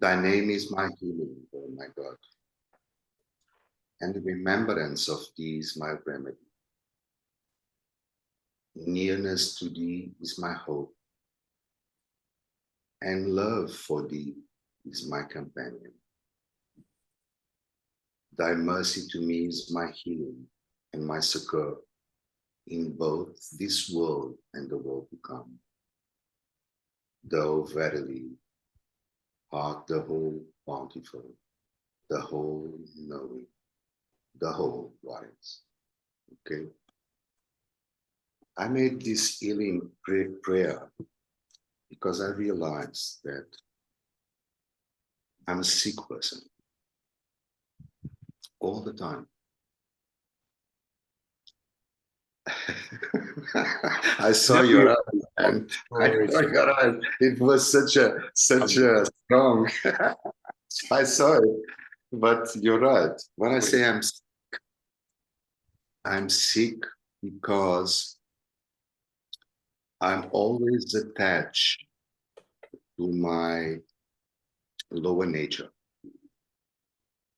Thy name is my healing, O my God, and the remembrance of thee is my remedy. Nearness to thee is my hope, and love for thee is my companion. Thy mercy to me is my healing and my succor in both this world and the world to come. Thou verily art the whole bountiful, the whole knowing, the whole wise. Okay? I made this healing prayer because I realized that I'm a sick person all the time. I saw your eyes, and I saw your eyes. It was such a strong. I saw it, but you're right. When I say I'm sick because I'm always attached to my lower nature.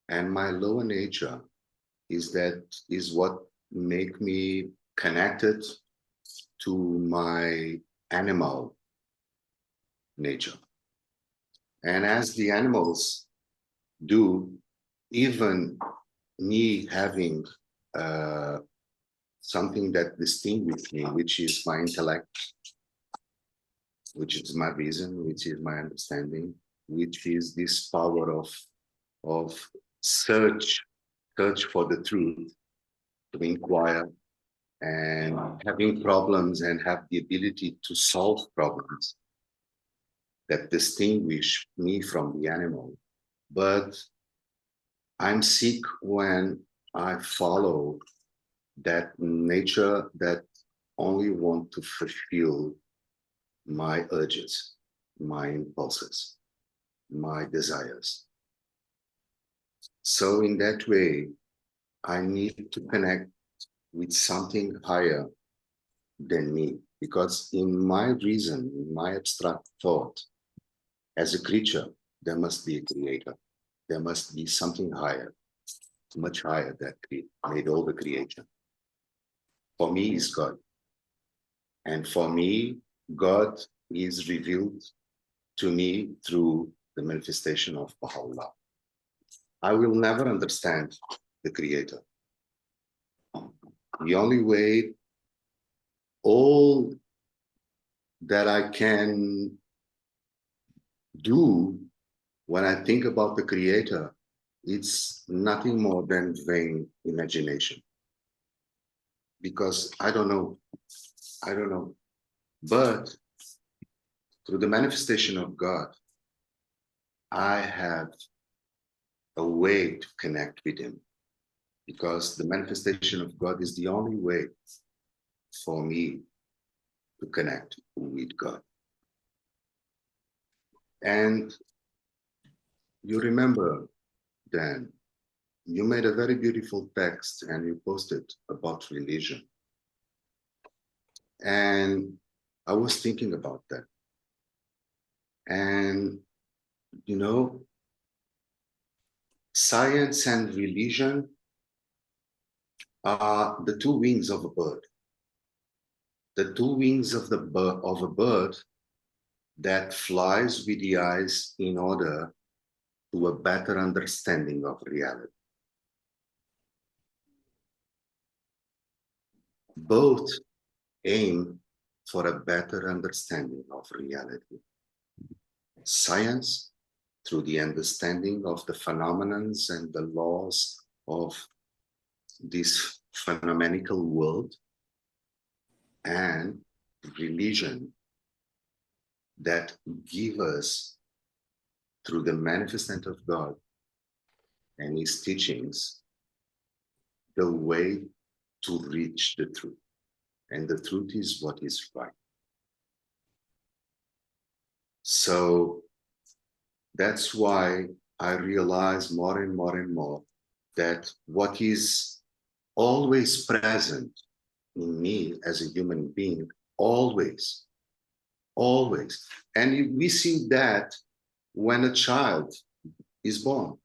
And my lower nature is what make me connected to my animal nature. And as the animals do, even me having something that distinguishes me, which is my intellect, which is my reason, which is my understanding, which is this power of search for the truth, to inquire, and having problems and have the ability to solve problems that distinguish me from the animal. But I'm sick when I follow that nature that only want to fulfill my urges, my impulses, my desires. So in that way, I need to connect with something higher than me, because in my reason, in my abstract thought, as a creature, there must be a creator. There must be something higher, much higher, that made all the creation. For me is God. And for me, God is revealed to me through the manifestation of Baha'u'llah. I will never understand the creator. The only way, all that I can do when I think about the creator, it's nothing more than vain imagination. Because I don't know. But through the manifestation of God, I have a way to connect with him, because the manifestation of God is the only way for me to connect with God. And you remember, Dan, you made a very beautiful text and you posted about religion. And I was thinking about that. And, you know, science and religion are the two wings of a bird. The two wings of a bird that flies with the eyes in order to a better understanding of reality. Both aim for a better understanding of reality. Science, through the understanding of the phenomena and the laws of this phenomenal world, and religion that give us, through the manifestation of God and his teachings, the way to reach the truth. And the truth is what is right. So that's why I realize more and more and more that what is always present in me as a human being, always, always. And we see that when a child is born.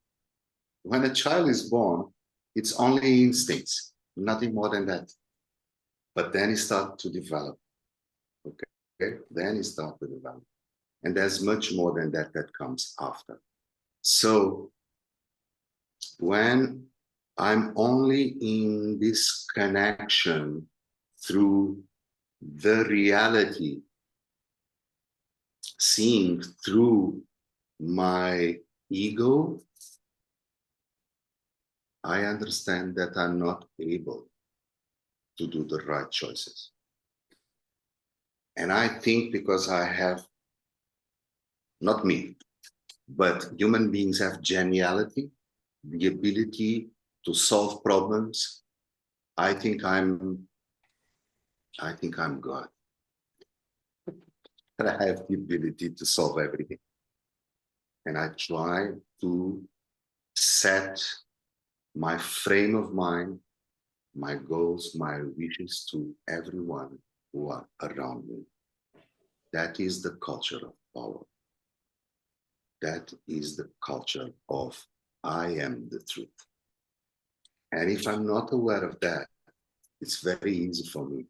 When a child is born, it's only instincts, nothing more than that. But then it starts to develop. Okay? Then it starts to develop. And there's much more than that that comes after. So when I'm only in this connection through the reality, seeing through my ego, I understand that I'm not able to do the right choices. And I think because I have, not me, but human beings have geniality, the ability to solve problems. I think I'm God. And I have the ability to solve everything. And I try to set my frame of mind, my goals, my wishes to everyone who are around me. That is the culture of power. That is the culture of I am the truth. And if I'm not aware of that, it's very easy for me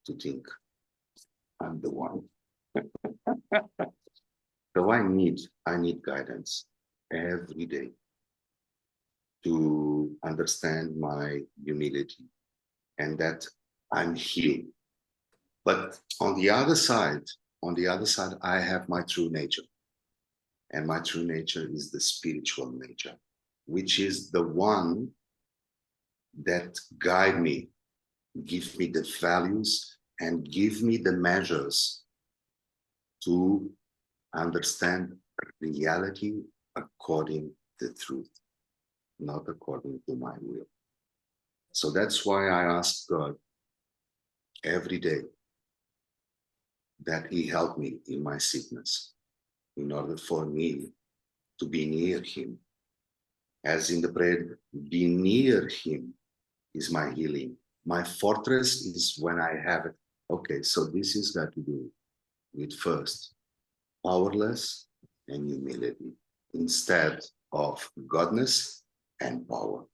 to think I'm the one. So I need guidance every day to understand my humility and that I'm healed. But on the other side, I have my true nature. And my true nature is the spiritual nature, which is the one that guide me, give me the values, and give me the measures to understand reality according to the truth, not according to my will. So that's why I ask God every day that He help me in my sickness, in order for me to be near Him. As in the prayer, be near Him is my healing. My fortress is when I have it. Okay, so this is got to do with first, powerless and humility, instead of godness and power.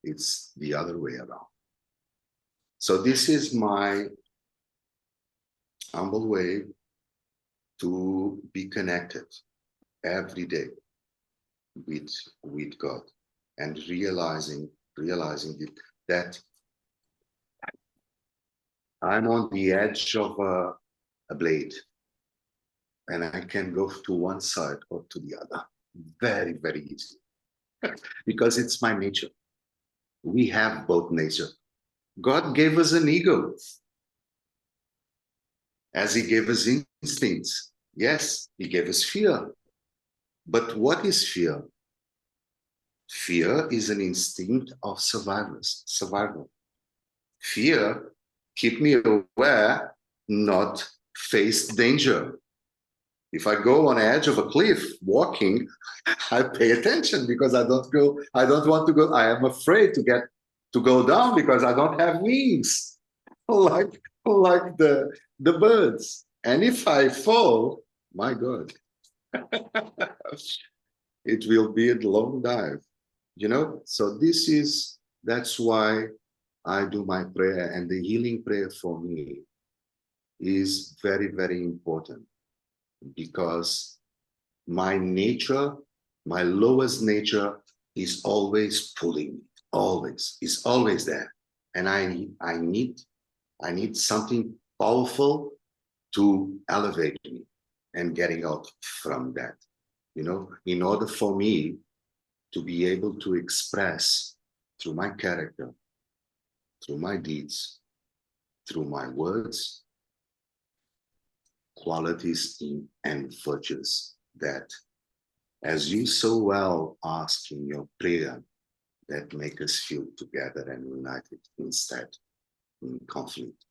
It's the other way around. So this is my humble way to be connected every day with God, and realizing that I'm on the edge of a blade, and I can go to one side or to the other very, very easy because it's my nature. We have both nature. God gave us an ego, as He gave us instincts. Yes, He gave us fear. But what is fear? Fear is an instinct of survival. Fear keep me aware, not face danger. If I go on the edge of a cliff walking, I pay attention because I don't want to go. I am afraid to go down because I don't have wings like the birds. And if I fall, my God, it will be a long dive, So that's why I do my prayer, and the healing prayer for me is very, very important, because my nature, my lowest nature, is always pulling me, it's always there. And I need something powerful to elevate me and getting out from that, in order for me to be able to express through my character, through my deeds, through my words, qualities and virtues that, as you so well ask in your prayer, that make us feel together and united instead in conflict.